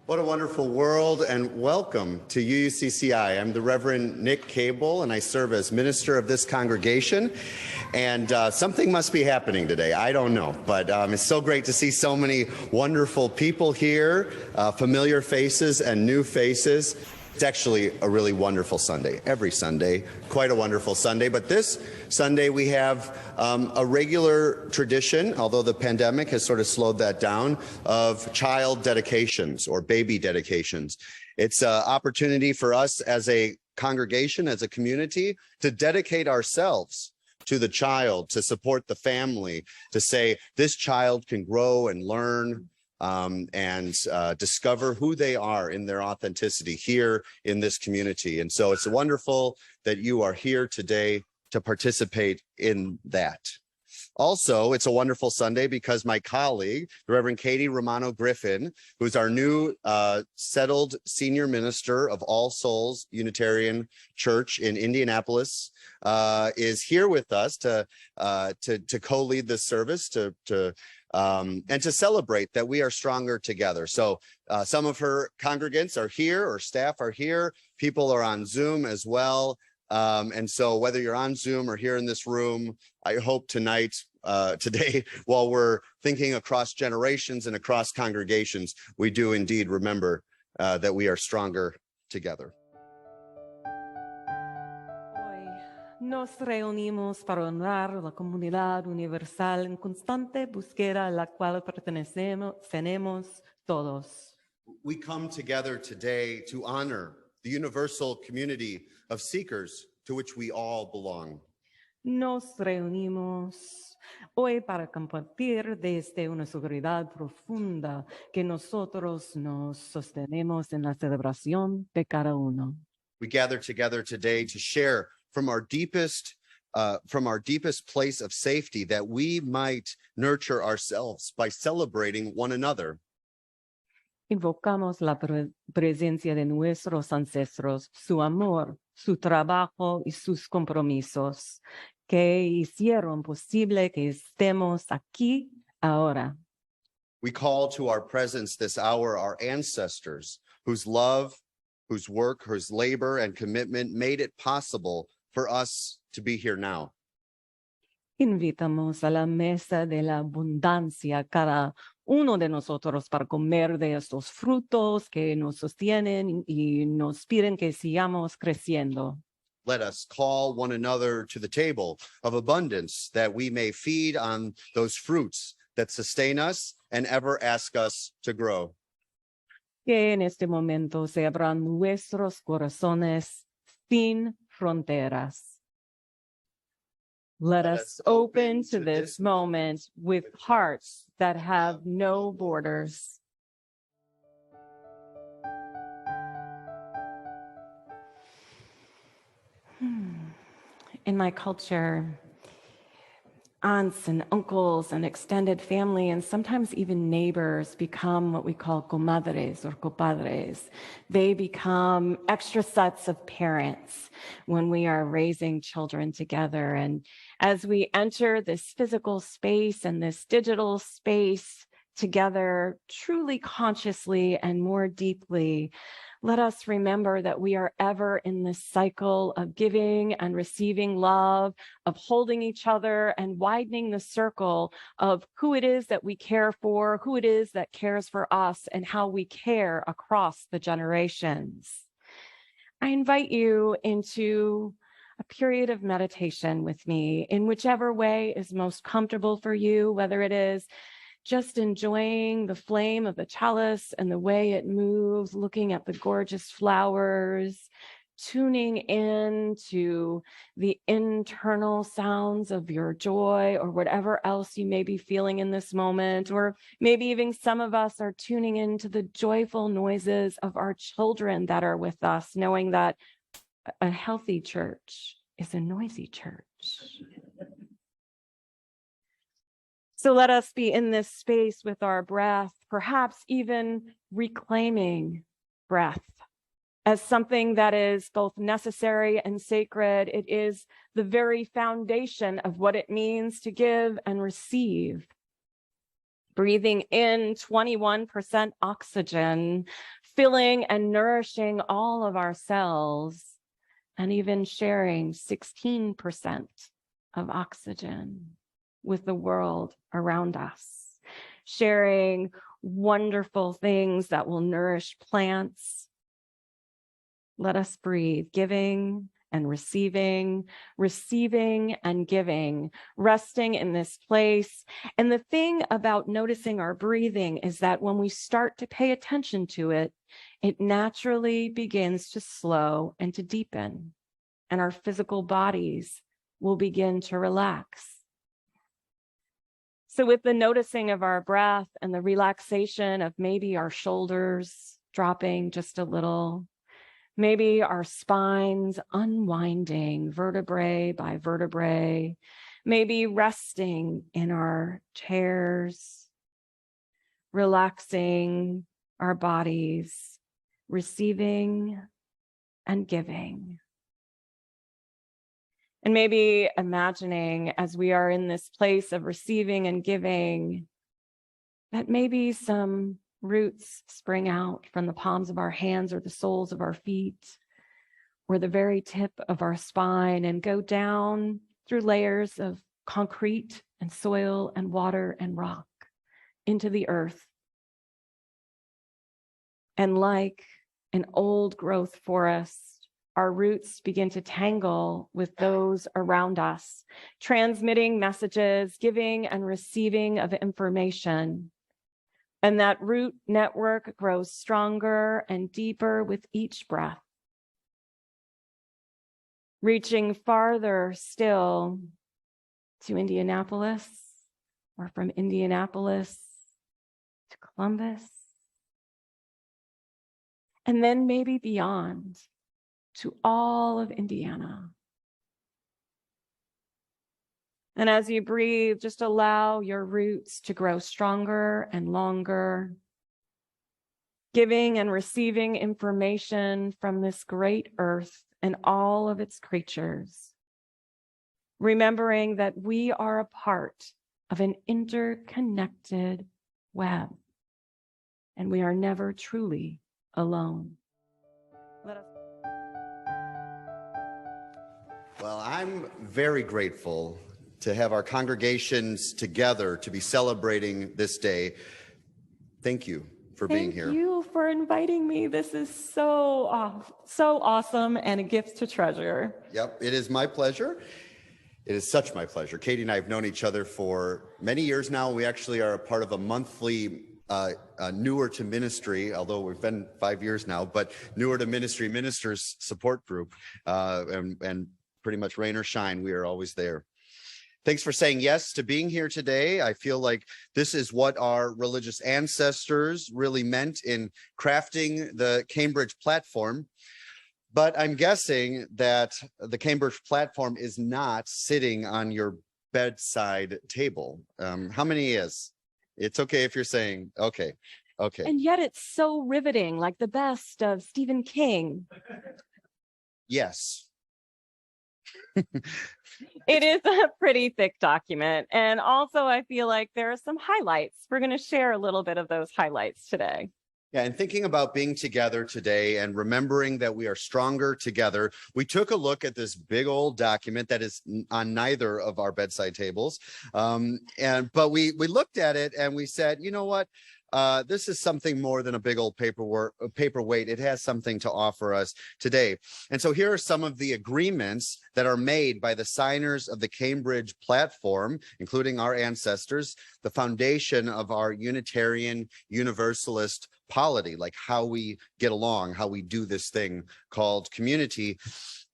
What a wonderful world, and welcome to UUCCI. I'm the Reverend Nick Cable, and I serve as minister of this congregation. And something must be happening today. I don't know, but it's so great to see so many wonderful people here, familiar faces and new faces. It's actually a really wonderful Sunday. Every Sunday, quite a wonderful Sunday. But this Sunday we have a regular tradition, although the pandemic has sort of slowed that down, of child dedications or baby dedications. It's an opportunity for us as a congregation, as a community, to dedicate ourselves to the child, to support the family, to say this child can grow and learn and discover who they are in their authenticity here in this community. And so it's wonderful that you are here today to participate in that. Also, it's a wonderful Sunday because my colleague, the Reverend Katie Romano Griffin, who's our new settled senior minister of All Souls Unitarian Church in Indianapolis, is here with us to co-lead this service, and to celebrate that we are stronger together. So some of her congregants are here, or staff are here. People are on Zoom as well. And so whether you're on Zoom or here in this room, I hope today, while we're thinking across generations and across congregations, we do indeed remember that we are stronger together. Nos reunimos para honrar la comunidad universal en constante búsqueda a la cual tenemos todos. We come together today to honor the universal community of seekers to which we all belong. Nos reunimos hoy para compartir desde una seguridad profunda que nosotros nos sostenemos en la celebración de cada uno. We gather together today to share from our deepest place of safety, that we might nurture ourselves by celebrating one another. Invocamos la presencia de nuestros ancestros, su amor, su trabajo y sus compromisos que hicieron posible que estemos aquí ahora. We call to our presence this hour our ancestors, whose love, whose work, whose labor and commitment made it possible for us to be here now. Invitamos a la mesa de la abundancia cada uno de nosotros para comer de estos frutos que nos sostienen y nos piden que sigamos creciendo. Let us call one another to the table of abundance, that we may feed on those fruits that sustain us and ever ask us to grow. Que en este momento se abran nuestros corazones sin fronteras. Let us open to this moment with hearts that have no borders. In my culture, aunts and uncles and extended family and sometimes even neighbors become what we call comadres or copadres. They become extra sets of parents when we are raising children together. And as we enter this physical space and this digital space together, truly consciously and more deeply, let us remember that we are ever in this cycle of giving and receiving love, of holding each other and widening the circle of who it is that we care for, who it is that cares for us, and how we care across the generations. I invite you into a period of meditation with me in whichever way is most comfortable for you, whether it is just enjoying the flame of the chalice and the way it moves, looking at the gorgeous flowers, tuning in to the internal sounds of your joy or whatever else you may be feeling in this moment, or maybe even some of us are tuning into the joyful noises of our children that are with us, knowing that a healthy church is a noisy church. So let us be in this space with our breath, perhaps even reclaiming breath as something that is both necessary and sacred. It is the very foundation of what it means to give and receive. breathing in 21% oxygen, filling and nourishing all of our cells, and even sharing 16% of oxygen with the world around us, sharing wonderful things that will nourish plants. Let us breathe, giving and receiving, receiving and giving, resting in this place. And the thing about noticing our breathing is that when we start to pay attention to it, it naturally begins to slow and to deepen, and our physical bodies will begin to relax. So with the noticing of our breath and the relaxation of maybe our shoulders dropping just a little, maybe our spines unwinding vertebrae by vertebrae, maybe resting in our chairs, relaxing our bodies, receiving and giving. And maybe imagining as we are in this place of receiving and giving, that maybe some roots spring out from the palms of our hands or the soles of our feet or the very tip of our spine and go down through layers of concrete and soil and water and rock into the earth. And like an old growth forest, our roots begin to tangle with those around us, transmitting messages, giving and receiving of information. And that root network grows stronger and deeper with each breath, reaching farther still to Indianapolis, or from Indianapolis to Columbus, and then maybe beyond to all of Indiana. And as you breathe, just allow your roots to grow stronger and longer, giving and receiving information from this great earth and all of its creatures, remembering that we are a part of an interconnected web, and we are never truly alone. Let us. Well, I'm very grateful to have our congregations together to be celebrating this day. Thank you for being here. Thank you for inviting me. This is so awesome and a gift to treasure. Yep, it is my pleasure. It is such my pleasure. Katie and I have known each other for many years now. We actually are a part of a monthly Newer to Ministry, although we've been 5 years now, but Newer to Ministry Ministers support group, and pretty much rain or shine, we are always there. Thanks for saying yes to being here today. I feel like this is what our religious ancestors really meant in crafting the Cambridge platform. But I'm guessing that the Cambridge platform is not sitting on your bedside table. How many is? It's okay if you're saying, okay. And yet it's so riveting, like the best of Stephen King. Yes. It is a pretty thick document. And also I feel like there are some highlights. We're going to share a little bit of those highlights today. Yeah, and thinking about being together today and remembering that we are stronger together, we took a look at this big old document that is on neither of our bedside tables. But we looked at it and we said, you know what? This is something more than a big old paperweight. It has something to offer us today. And so here are some of the agreements that are made by the signers of the Cambridge platform, including our ancestors, the foundation of our Unitarian Universalist polity, like how we get along, how we do this thing called community.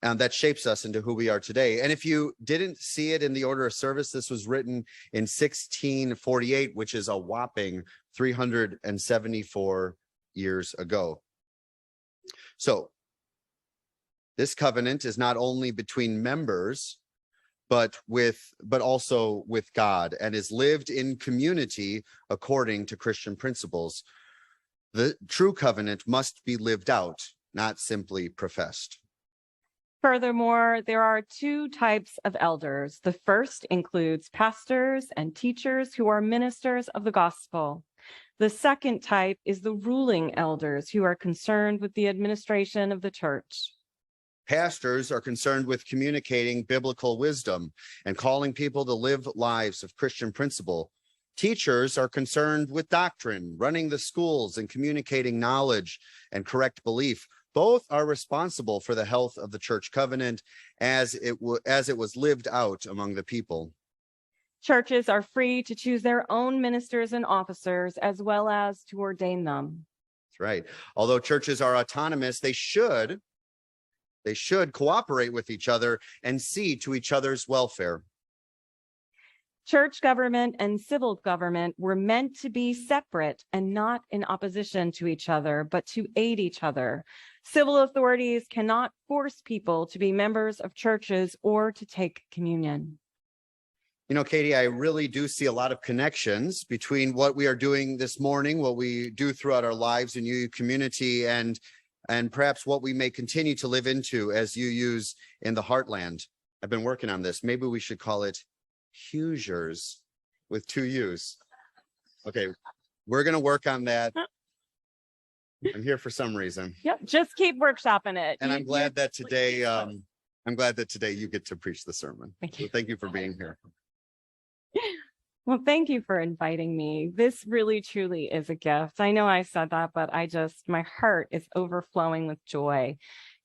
And that shapes us into who we are today. And if you didn't see it in the order of service, this was written in 1648, which is a whopping 374 years ago. So this covenant is not only between members, but also with God, and is lived in community according to Christian principles. The true covenant must be lived out, not simply professed. Furthermore, there are two types of elders. The first includes pastors and teachers who are ministers of the gospel. The second type is the ruling elders who are concerned with the administration of the church. Pastors are concerned with communicating biblical wisdom and calling people to live lives of Christian principle. Teachers are concerned with doctrine, running the schools, and communicating knowledge and correct belief. Both are responsible for the health of the church covenant as it was lived out among the people. Churches are free to choose their own ministers and officers as well as to ordain them. That's right. Although churches are autonomous, they should cooperate with each other and see to each other's welfare. Church government and civil government were meant to be separate and not in opposition to each other, but to aid each other. Civil authorities cannot force people to be members of churches or to take communion. You know, Katie, I really do see a lot of connections between what we are doing this morning, what we do throughout our lives in UU community, and perhaps what we may continue to live into as UUs in the heartland. I've been working on this. Maybe we should call it Hoosiers with two U's. Okay, we're going to work on that. I'm here for some reason. Yep, just keep workshopping it. And I'm glad that today you get to preach the sermon. Thank you. So thank you for being here. Well, thank you for inviting me. This really, truly is a gift. I know I said that, but my heart is overflowing with joy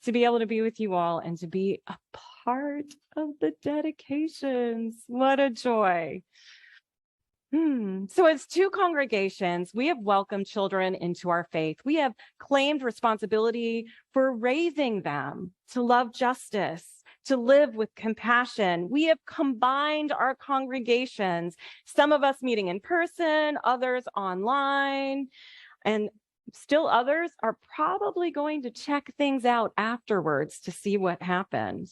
to be able to be with you all and to be a part of the dedications. What a joy. So as two congregations, we have welcomed children into our faith. We have claimed responsibility for raising them to love justice, to live with compassion. We have combined our congregations, some of us meeting in person, others online, and still others are probably going to check things out afterwards to see what happened.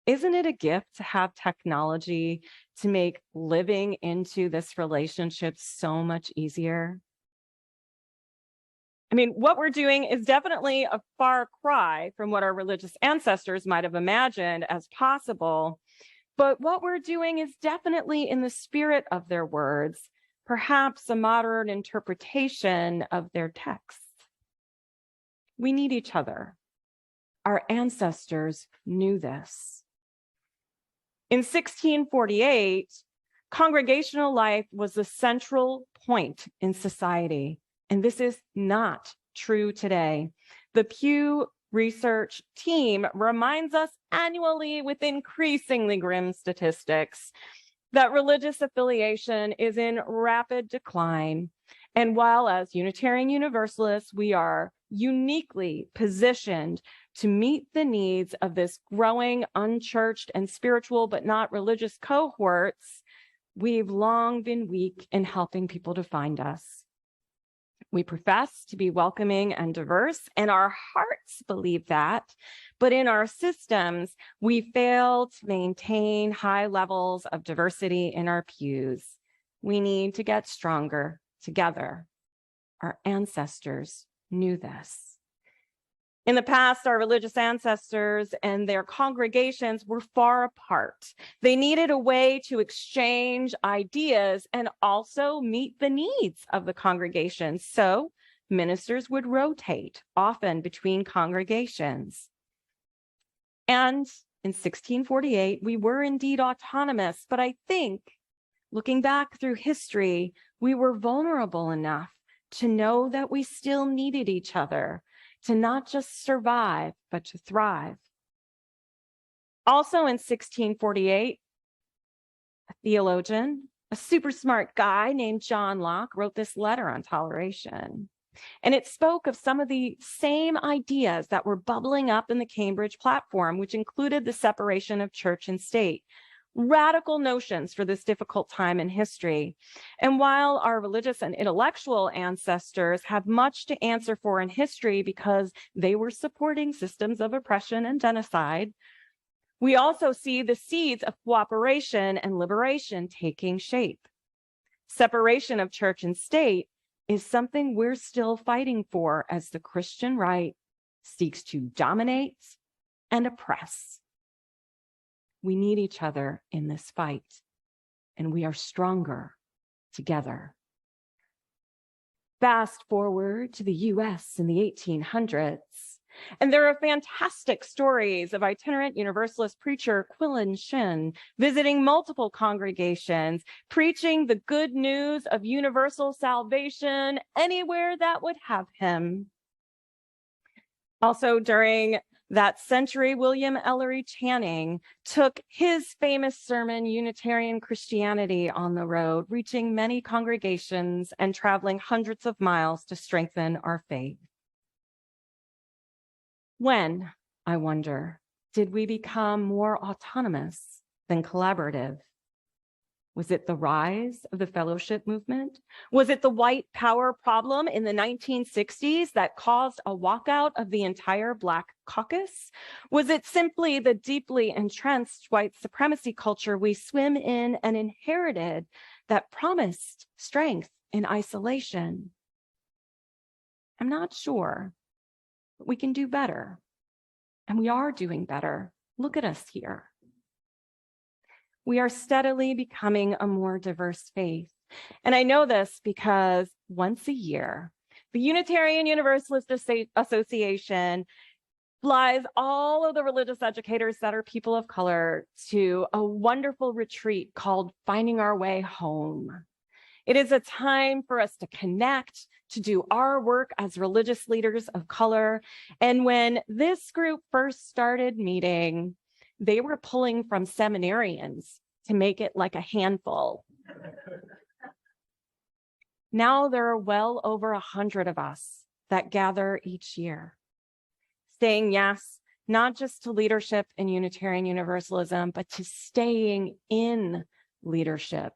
Isn't it a gift to have technology to make living into this relationship so much easier? I mean, what we're doing is definitely a far cry from what our religious ancestors might have imagined as possible, but what we're doing is definitely in the spirit of their words, perhaps a modern interpretation of their texts. We need each other. Our ancestors knew this. In 1648, congregational life was the central point in society, and this is not true today. The Pew Research team reminds us annually with increasingly grim statistics that religious affiliation is in rapid decline. And while as Unitarian Universalists, we are uniquely positioned to meet the needs of this growing unchurched and spiritual but not religious cohorts, we've long been weak in helping people to find us. We profess to be welcoming and diverse, and our hearts believe that, but in our systems, we fail to maintain high levels of diversity in our pews. We need to get stronger together. Our ancestors knew this. In the past, our religious ancestors and their congregations were far apart. They needed a way to exchange ideas and also meet the needs of the congregation. So ministers would rotate, often between congregations. And in 1648, we were indeed autonomous, but I think, looking back through history, we were vulnerable enough to know that we still needed each other, to not just survive, but to thrive. Also in 1648, a theologian, a super smart guy named John Locke wrote this letter on toleration. And it spoke of some of the same ideas that were bubbling up in the Cambridge platform, which included the separation of church and state. Radical notions for this difficult time in history. And while our religious and intellectual ancestors have much to answer for in history because they were supporting systems of oppression and genocide, we also see the seeds of cooperation and liberation taking shape. Separation of church and state is something we're still fighting for as the Christian right seeks to dominate and oppress. We need each other in this fight, and we are stronger together. Fast forward to the US in the 1800s, and there are fantastic stories of itinerant Universalist preacher Quillen Shin visiting multiple congregations, preaching the good news of universal salvation anywhere that would have him. Also, during that century, William Ellery Channing took his famous sermon, Unitarian Christianity, on the road, reaching many congregations and traveling hundreds of miles to strengthen our faith. When, I wonder, did we become more autonomous than collaborative? Was it the rise of the fellowship movement? Was it the white power problem in the 1960s that caused a walkout of the entire Black caucus? Was it simply the deeply entrenched white supremacy culture we swim in and inherited that promised strength in isolation? I'm not sure, but we can do better. And we are doing better. Look at us here. We are steadily becoming a more diverse faith. And I know this because once a year, the Unitarian Universalist Association flies all of the religious educators that are people of color to a wonderful retreat called Finding Our Way Home. It is a time for us to connect, to do our work as religious leaders of color. And when this group first started meeting, they were pulling from seminarians to make it like a handful. Now there are well over 100 of us that gather each year, saying yes, not just to leadership in Unitarian Universalism, but to staying in leadership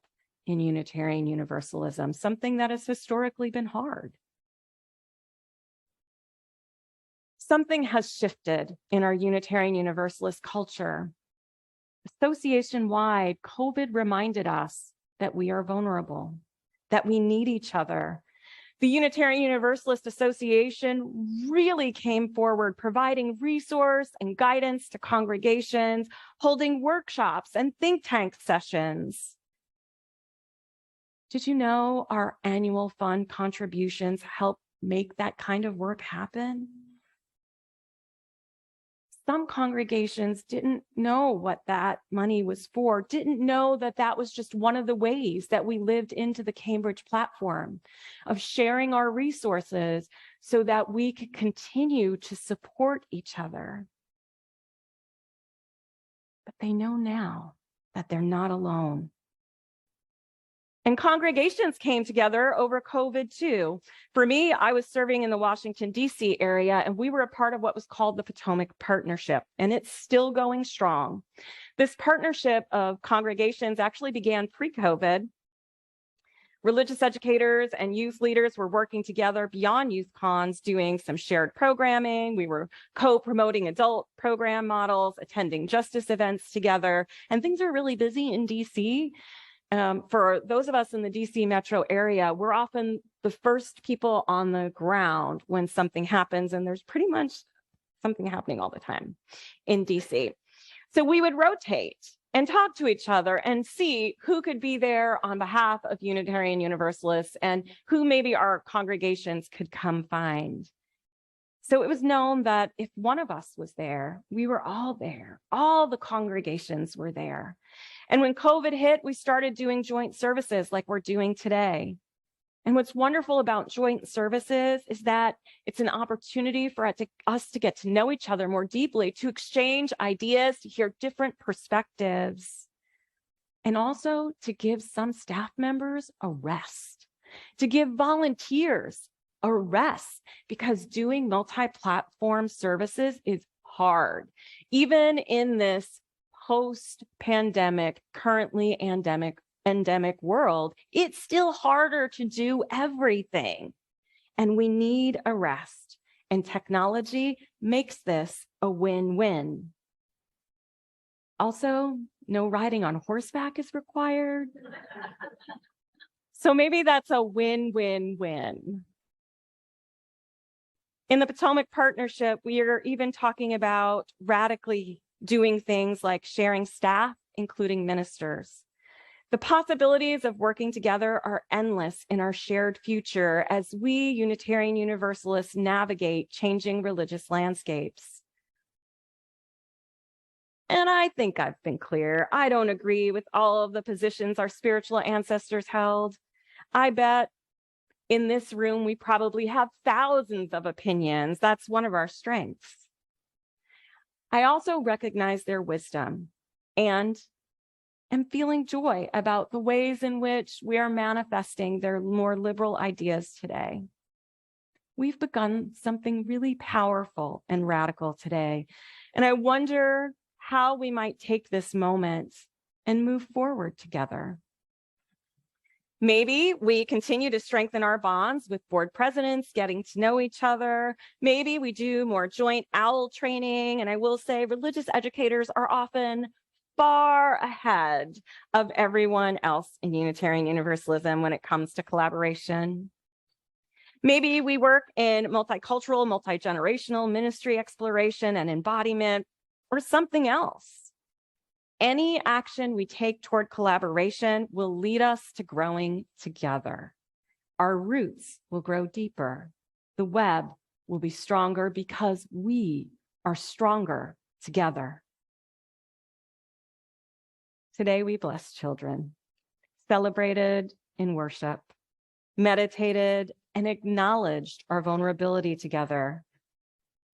in Unitarian Universalism, something that has historically been hard. Something has shifted in our Unitarian Universalist culture. Association-wide, COVID reminded us that we are vulnerable, that we need each other. The Unitarian Universalist Association really came forward, providing resource and guidance to congregations, holding workshops and think tank sessions. Did you know our annual fund contributions help make that kind of work happen? Some congregations didn't know what that money was for, didn't know that that was just one of the ways that we lived into the Cambridge platform of sharing our resources so that we could continue to support each other. But they know now that they're not alone. And congregations came together over COVID too. For me, I was serving in the Washington, D.C. area, and we were a part of what was called the Potomac Partnership, and it's still going strong. This partnership of congregations actually began pre-COVID. Religious educators and youth leaders were working together beyond youth cons, doing some shared programming. We were co-promoting adult program models, attending justice events together, and things are really busy in D.C. For those of us in the DC metro area, we're often the first people on the ground when something happens, and there's pretty much something happening all the time in DC. So we would rotate and talk to each other and see who could be there on behalf of Unitarian Universalists and who maybe our congregations could come find. So it was known that if one of us was there, we were all there. All the congregations were there. And when COVID hit, we started doing joint services like we're doing today. And what's wonderful about joint services is that it's an opportunity for us to get to know each other more deeply, to exchange ideas, to hear different perspectives, and also to give some staff members a rest, to give volunteers a rest, because doing multi-platform services is hard. Even in this post-pandemic, currently endemic world, it's still harder to do everything. And we need a rest. And technology makes this a win-win. Also, no riding on horseback is required. So maybe that's a win-win-win. In the Potomac Partnership, we are even talking about radically doing things like sharing staff, including ministers. The possibilities of working together are endless in our shared future as we Unitarian Universalists navigate changing religious landscapes. And I think I've been clear. I don't agree with all of the positions our spiritual ancestors held. I bet in this room, we probably have thousands of opinions. That's one of our strengths. I also recognize their wisdom and am feeling joy about the ways in which we are manifesting their more liberal ideas today. We've begun something really powerful and radical today, and I wonder how we might take this moment and move forward together. Maybe we continue to strengthen our bonds with board presidents, getting to know each other. Maybe we do more joint OWL training. And I will say religious educators are often far ahead of everyone else in Unitarian Universalism when it comes to collaboration. Maybe we work in multicultural, multi-generational ministry exploration and embodiment, or something else. Any action we take toward collaboration will lead us to growing together. Our roots will grow deeper. The web will be stronger because we are stronger together. Today we bless children, celebrated in worship, meditated and acknowledged our vulnerability together.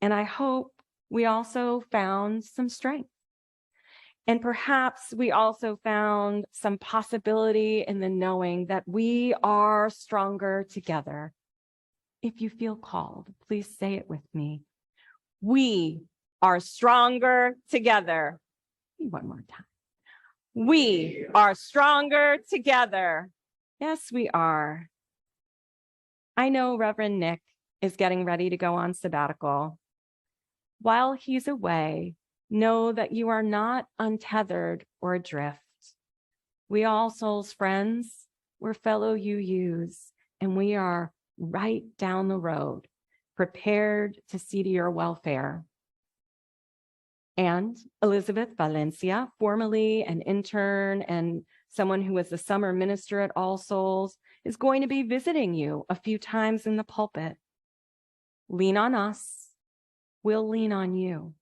And I hope we also found some strength. And perhaps we also found some possibility in the knowing that we are stronger together. If you feel called, please say it with me. We are stronger together. One more time. We are stronger together. Yes, we are. I know Reverend Nick is getting ready to go on sabbatical. While he's away, know that you are not untethered or adrift. We All Souls friends, we're fellow UUs, and we are right down the road, prepared to see to your welfare. And Elizabeth Valencia, formerly an intern and someone who was the summer minister at All Souls, is going to be visiting you a few times in the pulpit. Lean on us, we'll lean on you.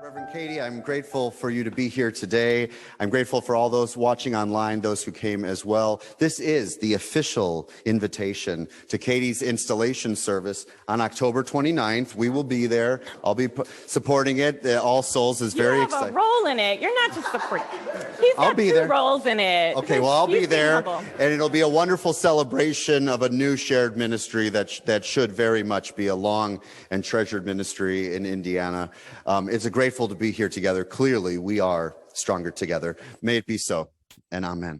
Reverend Katie, I'm grateful for you to be here today. I'm grateful for all those watching online, those who came as well. This is the official invitation to Katie's installation service on October 29th. We will be there. I'll be supporting it. All Souls is very excited. You have a role in it. You're not just supporting. He's got two roles in it. Okay, well, I'll be there, and it'll be a wonderful celebration of a new shared ministry that should very much be a long and treasured ministry in Indiana. It's grateful to be here together. Clearly, we are stronger together. May it be so, and amen.